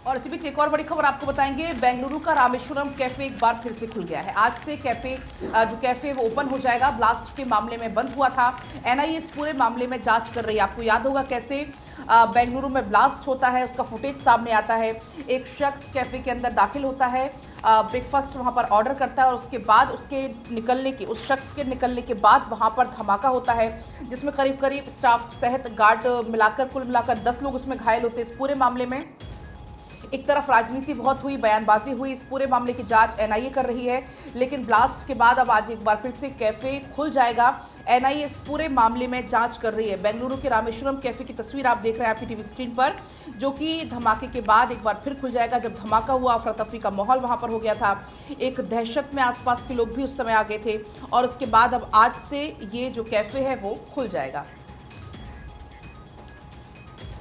और इसी बीच एक और बड़ी खबर आपको बताएंगे। बेंगलुरु का रामेश्वरम कैफे एक बार फिर से खुल गया है। आज से जो कैफे वो ओपन हो जाएगा। ब्लास्ट के मामले में बंद हुआ था। एनआईए इस पूरे मामले में जांच कर रही है। आपको याद होगा कैसे बेंगलुरु में ब्लास्ट होता है, उसका फुटेज सामने आता है। एक शख्स कैफे के अंदर दाखिल होता है, ब्रेकफास्ट वहां पर ऑर्डर करता है और उसके बाद उस शख्स के निकलने के बाद वहां पर धमाका होता है, जिसमें करीब करीब स्टाफ सहित गार्ड कुल मिलाकर 10 लोग उसमें घायल होते हैं। इस पूरे मामले में एक तरफ राजनीति बहुत हुई, बयानबाजी हुई। इस पूरे मामले की जांच एनआईए कर रही है, लेकिन ब्लास्ट के बाद अब आज एक बार फिर से कैफे खुल जाएगा। एनआईए इस पूरे मामले में जांच कर रही है। बेंगलुरु के रामेश्वरम कैफे की तस्वीर आप देख रहे हैं आपकी टीवी स्क्रीन पर, जो कि धमाके के बाद एक बार फिर खुल जाएगा। जब धमाका हुआ, अफरा तफरी का माहौल वहां पर हो गया था। एक दहशत में आसपास के लोग भी उस समय आ गए थे और उसके बाद अब आज से ये जो कैफे है वो खुल जाएगा।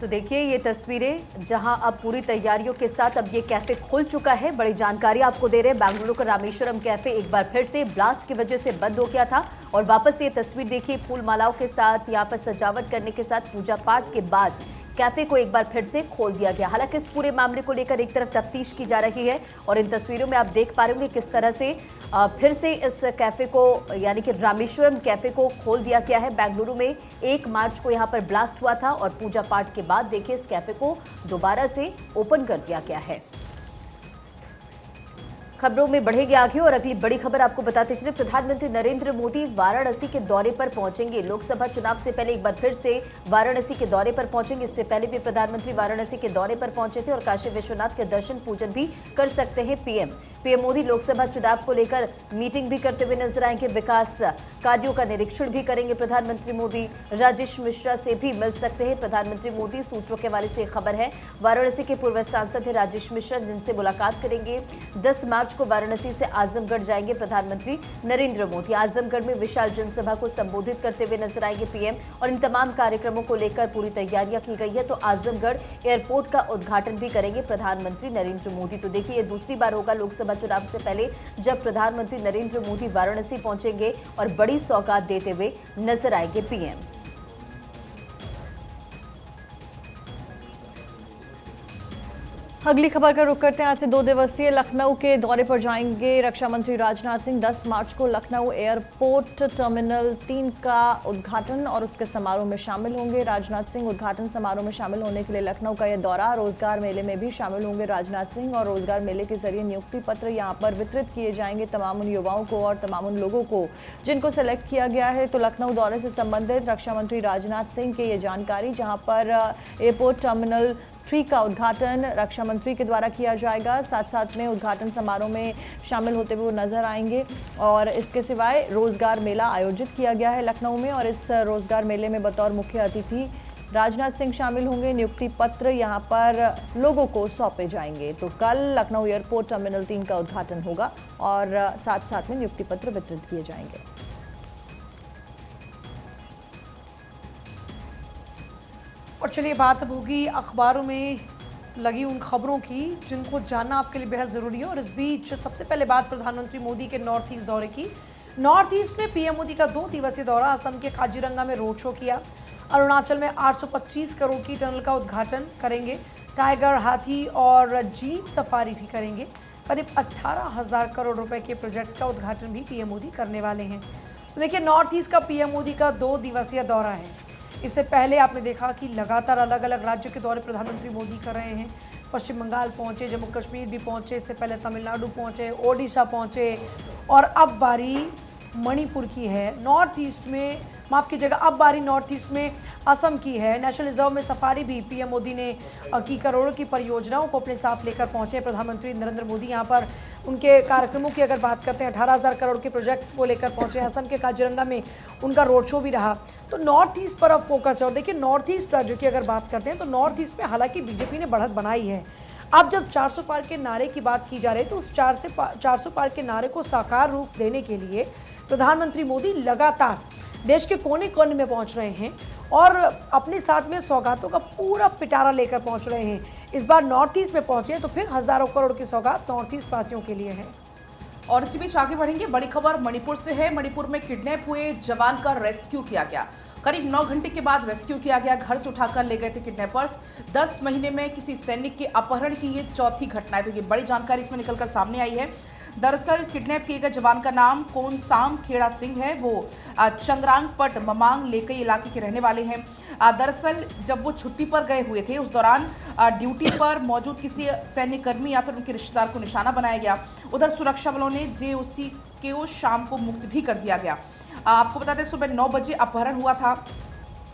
तो देखिए ये तस्वीरें, जहां अब पूरी तैयारियों के साथ अब ये कैफे खुल चुका है। बड़ी जानकारी आपको दे रहे हैं। बेंगलुरु का रामेश्वरम कैफे एक बार फिर से ब्लास्ट की वजह से बंद हो गया था और वापस ये तस्वीर देखिए, फूल मालाओं के साथ यहाँ पर सजावट करने के साथ पूजा पाठ के बाद कैफे को एक बार फिर से खोल दिया गया। हालांकि इस पूरे मामले को लेकर एक तरफ तफ्तीश की जा रही है और इन तस्वीरों में आप देख पा रहे होंगे किस तरह से फिर से इस कैफे को, यानी कि रामेश्वरम कैफे को खोल दिया गया है। बेंगलुरु में 1 मार्च को यहां पर ब्लास्ट हुआ था और पूजा पाठ के बाद देखिए इस कैफे को दोबारा से ओपन कर दिया गया है। खबरों में बढ़ेगी आगे और अगली बड़ी खबर आपको बताते चले। प्रधानमंत्री नरेंद्र मोदी वाराणसी के दौरे पर पहुंचेंगे। लोकसभा चुनाव से पहले एक बार फिर से वाराणसी के दौरे पर पहुंचेंगे। इससे पहले भी प्रधानमंत्री वाराणसी के दौरे पर पहुंचे थे और काशी विश्वनाथ के दर्शन पूजन भी कर सकते हैं पीएम मोदी। लोकसभा चुनाव को लेकर मीटिंग भी करते हुए नजर आएंगे। विकास कार्यों का निरीक्षण भी करेंगे प्रधानमंत्री मोदी। राजेश मिश्रा से भी मिल सकते हैं प्रधानमंत्री मोदी। सूत्रों के हवाले से खबर है, वाराणसी के पूर्व सांसद है राजेश मिश्रा, जिनसे मुलाकात करेंगे। 10 मार्च को वाराणसी से आजमगढ़ जाएंगे प्रधानमंत्री नरेंद्र मोदी। आजमगढ़ में विशाल जनसभा को संबोधित करते हुए नजर आएंगे पीएम और इन तमाम कार्यक्रमों को लेकर पूरी तैयारियां की गई है। तो आजमगढ़ एयरपोर्ट का उद्घाटन भी करेंगे प्रधानमंत्री नरेंद्र मोदी। तो देखिए ये दूसरी बार होगा लोकसभा चुनाव से पहले जब प्रधानमंत्री नरेंद्र मोदी वाराणसी पहुंचेंगे और बड़ी सौगात देते हुए नजर आएंगे पीएम। अगली खबर का रुख करते हैं। आज से 2 दिवसीय लखनऊ के दौरे पर जाएंगे रक्षा मंत्री राजनाथ सिंह। 10 मार्च को लखनऊ एयरपोर्ट टर्मिनल 3 का उद्घाटन और उसके समारोह में शामिल होंगे राजनाथ सिंह। उद्घाटन समारोह में शामिल होने के लिए लखनऊ का यह दौरा। रोजगार मेले में भी शामिल होंगे राजनाथ सिंह और रोजगार मेले के जरिए नियुक्ति पत्र यहां पर वितरित किए जाएंगे तमाम उन युवाओं को और तमाम उन लोगों को जिनको सेलेक्ट किया गया है। तो लखनऊ दौरे से संबंधित रक्षा मंत्री राजनाथ सिंह की ये जानकारी, जहां पर एयरपोर्ट टर्मिनल 3 का उद्घाटन रक्षा मंत्री के द्वारा किया जाएगा। साथ साथ में उद्घाटन समारोह में शामिल होते हुए वो नजर आएंगे। और इसके सिवाय रोजगार मेला आयोजित किया गया है लखनऊ में और इस रोजगार मेले में बतौर मुख्य अतिथि राजनाथ सिंह शामिल होंगे। नियुक्ति पत्र यहां पर लोगों को सौंपे जाएंगे। तो कल लखनऊ एयरपोर्ट टर्मिनल 3 का उद्घाटन होगा और साथ साथ में नियुक्ति पत्र वितरित किए जाएंगे। और चलिए बात अब होगी अखबारों में लगी उन खबरों की जिनको जानना आपके लिए बेहद ज़रूरी है। और इस बीच सबसे पहले बात प्रधानमंत्री मोदी के नॉर्थ ईस्ट दौरे की। नॉर्थ ईस्ट में पीएम मोदी का 2 दिवसीय दौरा। असम के काजीरंगा में रोड शो किया। अरुणाचल में 825 करोड़ की टनल का उद्घाटन करेंगे। टाइगर, हाथी और जीप सफारी भी करेंगे। करीब 18,000 करोड़ रुपए के प्रोजेक्ट्स का उद्घाटन भी पीएम मोदी करने वाले हैं। तो देखिए नॉर्थ ईस्ट का पीएम मोदी का 2 दिवसीय दौरा है। इससे पहले आपने देखा कि लगातार अलग अलग राज्यों के दौरे प्रधानमंत्री मोदी कर रहे हैं। पश्चिम बंगाल पहुंचे, जम्मू कश्मीर भी पहुंचे, इससे पहले तमिलनाडु पहुंचे, ओडिशा पहुंचे और अब बारी मणिपुर की है। नॉर्थ ईस्ट में, माफ़ कीजिएगा, अब बारी नॉर्थ ईस्ट में असम की है। नेशनल रिजर्व में सफारी भी पीएम मोदी ने की। करोड़ों की परियोजनाओं को अपने साथ लेकर पहुंचे प्रधानमंत्री नरेंद्र मोदी। यहाँ पर उनके कार्यक्रमों की अगर बात करते हैं, 18,000 करोड़ के प्रोजेक्ट्स को लेकर पहुंचे। असम के काजीरंगा में उनका रोड शो भी रहा। तो नॉर्थ ईस्ट पर अब फोकस है। और देखिए नॉर्थ ईस्ट राज्यों की अगर बात करते हैं तो नॉर्थ ईस्ट में हालांकि बीजेपी ने बढ़त बनाई है। अब जब 400 पार के नारे की बात की जा रही है तो उस 400 पार के नारे को साकार रूप देने के लिए प्रधानमंत्री मोदी लगातार देश के कोने कोने में पहुंच रहे हैं और अपने साथ में सौगातों का पूरा पिटारा लेकर पहुंच रहे हैं। इस बार नॉर्थ ईस्ट में पहुंचे हैं तो फिर हजारों करोड़ की सौगात नॉर्थ ईस्ट वासियों के लिए है। और इसी बीच आगे बढ़ेंगे। बड़ी खबर मणिपुर से है। मणिपुर में किडनैप हुए जवान का रेस्क्यू किया गया। करीब 9 घंटे के बाद रेस्क्यू किया गया। घर से उठाकर ले गए थे किडनैपर्स। 10 महीने में किसी सैनिक के अपहरण की ये चौथी घटना है। तो ये बड़ी जानकारी इसमें निकलकर सामने आई है। दरअसल किडनैप किए गए जवान का नाम कोनसाम खेड़ा सिंह है। वो चंगरांगपट ममांग लेकई इलाके के रहने वाले हैं। दरअसल जब वो छुट्टी पर गए हुए थे उस दौरान ड्यूटी पर मौजूद किसी सैन्य कर्मी या फिर उनके रिश्तेदार को निशाना बनाया गया। उधर सुरक्षा बलों ने जेओसी को शाम को मुक्त भी कर दिया गया। आपको बता दें सुबह 9 बजे अपहरण हुआ था।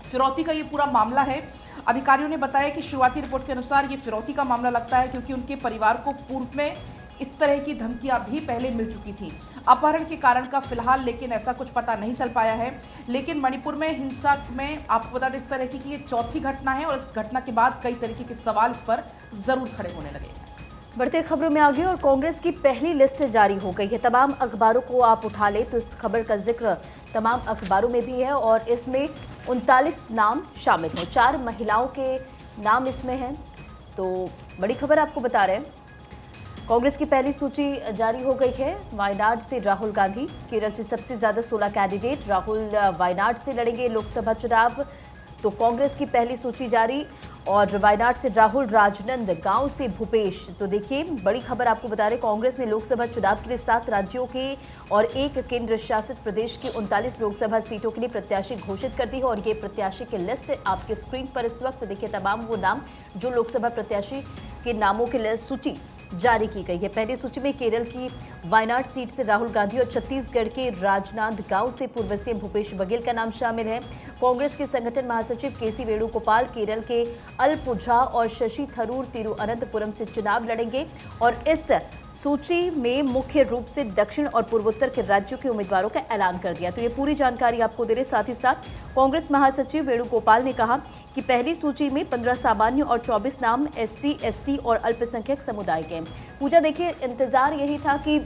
फिरौती का ये पूरा मामला है। अधिकारियों ने बताया कि शुरुआती रिपोर्ट के अनुसार ये फिरौती का मामला लगता है क्योंकि उनके परिवार को पूर्व में इस तरह की धमकियां भी पहले मिल चुकी थी। अपहरण के कारण का फिलहाल लेकिन ऐसा कुछ पता नहीं चल पाया है। लेकिन मणिपुर में हिंसा में आपको बता दें इस तरह की ये चौथी घटना है और इस घटना के बाद कई तरीके के सवाल इस पर जरूर खड़े होने लगे हैं। बढ़ते खबरों में आगे और कांग्रेस की पहली लिस्ट जारी हो गई है। तमाम अखबारों को आप उठा ले तो इस खबर का जिक्र तमाम अखबारों में भी है और इसमें 39 नाम शामिल हैं। 4 महिलाओं के नाम इसमें हैं। तो बड़ी खबर आपको बता रहे हैं, कांग्रेस की पहली सूची जारी हो गई है। वायनाड से राहुल गांधी, केरल से सबसे ज्यादा 16 कैंडिडेट, राहुल वायनाड से लड़ेंगे लोकसभा चुनाव। तो कांग्रेस की पहली सूची जारी और वायनाड से राहुल, राजनांदगांव से भूपेश। तो देखिए बड़ी खबर आपको बता रहे, कांग्रेस ने लोकसभा चुनाव के लिए 7 राज्यों के और 1 केंद्र शासित प्रदेश की 39 लोकसभा सीटों के लिए प्रत्याशी घोषित कर दी है। और ये प्रत्याशी की लिस्ट आपके स्क्रीन पर इस वक्त देखिए, तमाम वो नाम जो लोकसभा प्रत्याशी के नामों की लिस्ट सूची जारी की गई है। पहली सूची में केरल की वायनाड सीट से राहुल गांधी और छत्तीसगढ़ के राजनांदगांव से पूर्व सीएम भूपेश बघेल का नाम शामिल है। कांग्रेस के संगठन महासचिव केसी वेणुगोपाल केरल के अलपुझा और शशि थरूर तिरुअनंतपुरम से चुनाव लड़ेंगे। और इस सूची में मुख्य रूप से दक्षिण और पूर्वोत्तर के राज्यों के उम्मीदवारों का ऐलान कर दिया। तो ये पूरी जानकारी आपको दे रहे। साथ ही साथ कांग्रेस महासचिव वेणुगोपाल ने कहा कि पहली सूची में 15 सामान्य और 24 नाम SC, ST और अल्पसंख्यक समुदाय के। पूजा देखिए, इंतजार यही था कि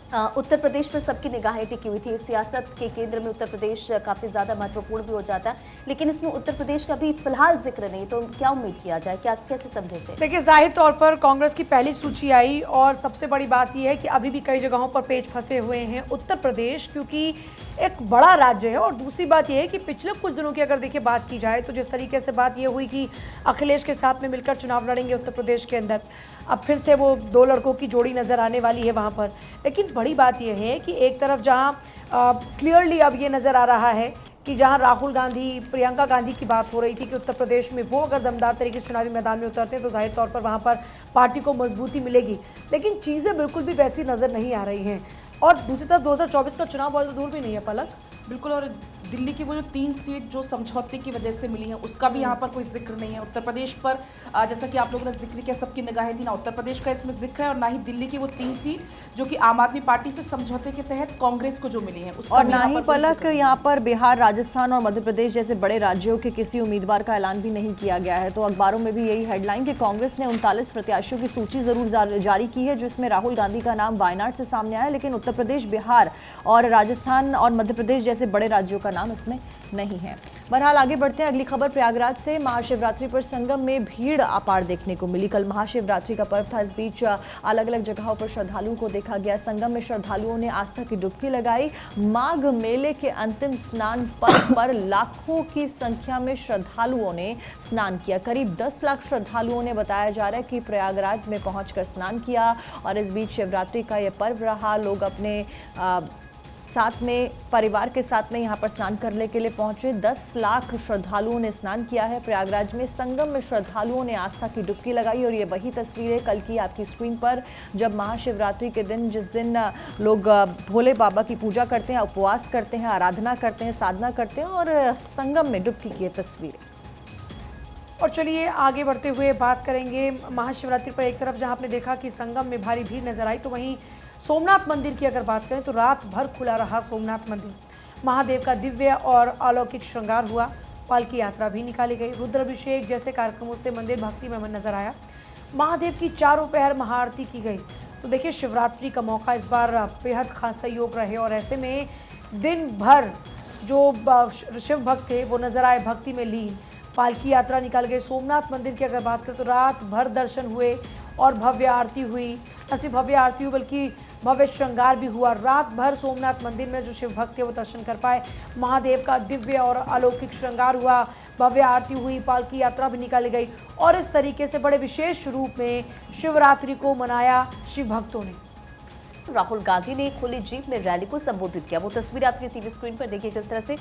उत्तर प्रदेश पर सबकी निगाहें टिकी हुई थी। सियासत के केंद्र में उत्तर प्रदेश काफी ज्यादा महत्वपूर्ण भी हो जाता है, लेकिन इसमें उत्तर प्रदेश का भी फिलहाल जिक्र नहीं। तो क्या उम्मीद किया जाए, क्या कैसे समझे से? देखिए, जाहिर तौर पर कांग्रेस की पहली सूची आई और सबसे बड़ी बात यह है कि अभी भी कई जगहों पर पेच फंसे हुए हैं उत्तर प्रदेश, क्योंकि एक बड़ा राज्य है। और दूसरी बात यह है कि पिछले कुछ दिनों की अगर देखिए बात की जाए तो जिस तरीके से बात यह हुई कि अखिलेश के साथ में मिलकर चुनाव लड़ेंगे उत्तर प्रदेश के अंदर, अब फिर से वो 2 लड़कों की जोड़ी नज़र आने वाली है वहाँ पर। लेकिन बड़ी बात यह है कि एक तरफ जहाँ क्लियरली अब ये नज़र आ रहा है कि जहाँ राहुल गांधी, प्रियंका गांधी की बात हो रही थी कि उत्तर प्रदेश में वो अगर दमदार तरीके से चुनावी मैदान में उतरते हैं तो जाहिर तौर पर वहाँ पर पार्टी को मजबूती मिलेगी। लेकिन चीज़ें बिल्कुल भी वैसी नज़र नहीं आ रही हैं। और दूसरी तरफ 2024 का चुनाव बहुत दूर भी नहीं है पलक। बिल्कुल, और दिल्ली की वो जो 3 सीट जो समझौते की वजह से मिली हैं उसका भी यहाँ पर कोई जिक्र नहीं है। उत्तर प्रदेश पर जैसा कि आप लोगों ने जिक्र किया, सबकी निगाहें थी, ना उत्तर प्रदेश का इसमें जिक्र है और ना ही दिल्ली की वो 3 सीट जो कि आम आदमी पार्टी से समझौते के तहत कांग्रेस को जो मिली है उसका, और ना ही पलक यहाँ पर बिहार, राजस्थान और मध्य प्रदेश जैसे बड़े राज्यों के किसी उम्मीदवार का ऐलान भी नहीं किया गया है। तो अखबारों में भी यही हेडलाइन कि कांग्रेस ने 39 प्रत्याशियों की सूची जरूर जारी की है, जिसमें राहुल गांधी का नाम वायनाड से सामने आया, लेकिन उत्तर प्रदेश, बिहार और राजस्थान और मध्य प्रदेश जैसे बड़े राज्यों का नाम इसमें नहीं है। बहरहाल आगे बढ़ते हैं। अगली खबर प्रयागराज से। महाशिवरात्रि पर संगम में भीड़ अपार देखने को मिली। कल महाशिवरात्रि का पर्व था। इस बीच अलग अलग जगहों पर श्रद्धालुओं को देखा गया। संगम में श्रद्धालुओं ने आस्था की डुबकी लगाई। माघ मेले के अंतिम स्नान पर्व पर लाखों की संख्या में श्रद्धालुओं ने स्नान किया। करीब 10 लाख श्रद्धालुओं ने, बताया जा रहा है, कि प्रयागराज में पहुंचकर स्नान किया। और इस बीच शिवरात्रि का यह पर्व रहा। लोग अपने साथ में, परिवार के साथ में यहाँ पर स्नान करने के लिए पहुंचे। 10 लाख श्रद्धालुओं ने स्नान किया है प्रयागराज में। संगम में श्रद्धालुओं ने आस्था की डुबकी लगाई। और ये वही तस्वीरें कल की आपकी स्क्रीन पर, जब महाशिवरात्रि के दिन, जिस दिन लोग भोले बाबा की पूजा करते हैं, उपवास करते हैं, आराधना करते हैं, साधना करते हैं, और संगम में डुबकी की तस्वीरें। और चलिए आगे बढ़ते हुए बात करेंगे महाशिवरात्रि पर। एक तरफ जहां आपने देखा कि संगम में भारी भीड़ नजर आई, तो वहीं सोमनाथ मंदिर की अगर बात करें तो रात भर खुला रहा सोमनाथ मंदिर। महादेव का दिव्य और अलौकिक श्रृंगार हुआ। पालकी यात्रा भी निकाली गई। रुद्राभिषेक जैसे कार्यक्रमों से मंदिर भक्ति में नजर आया। महादेव की चारों पहर महाआरती की गई। तो देखिए, शिवरात्रि का मौका इस बार बेहद खास योग रहे और ऐसे में दिन भर जो शिव भक्त थे वो नजर आए भक्ति में लीन। पालकी यात्रा निकाल गई। सोमनाथ मंदिर की अगर बात करें तो रात भर दर्शन हुए और भव्य आरती हुई। न सिर्फ भव्य आरती हुई बल्कि भव्य श्रृंगार भी हुआ। रात भर सोमनाथ मंदिर में जो शिव भक्त थे वो दर्शन कर पाए। महादेव का दिव्य और अलौकिक श्रृंगार हुआ, भव्य आरती हुई, पालकी यात्रा भी निकाली गई और इस तरीके से बड़े विशेष रूप में शिवरात्रि को मनाया शिव भक्तों ने। राहुल गांधी ने खुली जीप में रैली को संबोधित किया। वो तस्वीर आपने टीवी स्क्रीन पर देखी। किस तरह से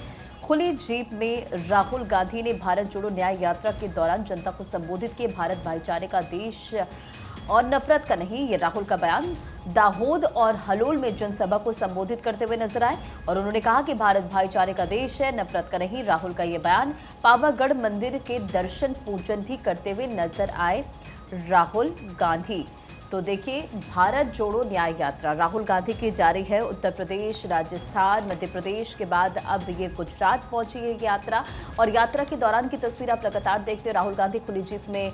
खुली जीप में राहुल गांधी ने भारत जोड़ो न्याय यात्रा के दौरान जनता को संबोधित किया। भारत भाईचारे का देश और नफरत का नहीं, ये राहुल का बयान दाहोद और हलोल में जनसभा को संबोधित करते हुए नजर आए और उन्होंने कहा कि भारत भाईचारे का देश है, नफरत का नहीं। राहुल का ये बयान पावागढ़ मंदिर के दर्शन पूजन भी करते हुए नजर आए राहुल गांधी। तो देखिए, भारत जोड़ो न्याय यात्रा राहुल गांधी की जारी है। उत्तर प्रदेश, राजस्थान, मध्य प्रदेश के बाद अब ये गुजरात पहुंची है यात्रा और यात्रा के दौरान की तस्वीर आप लगातार देखते हैं। राहुल गांधी खुली जीप में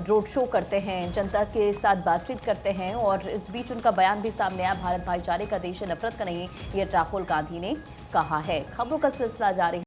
रोड शो करते हैं, जनता के साथ बातचीत करते हैं और इस बीच उनका बयान भी सामने आया, भारत भाईचारे का देश है, नफरत का नहीं, ये राहुल गांधी ने कहा है। खबरों का सिलसिला जारी है।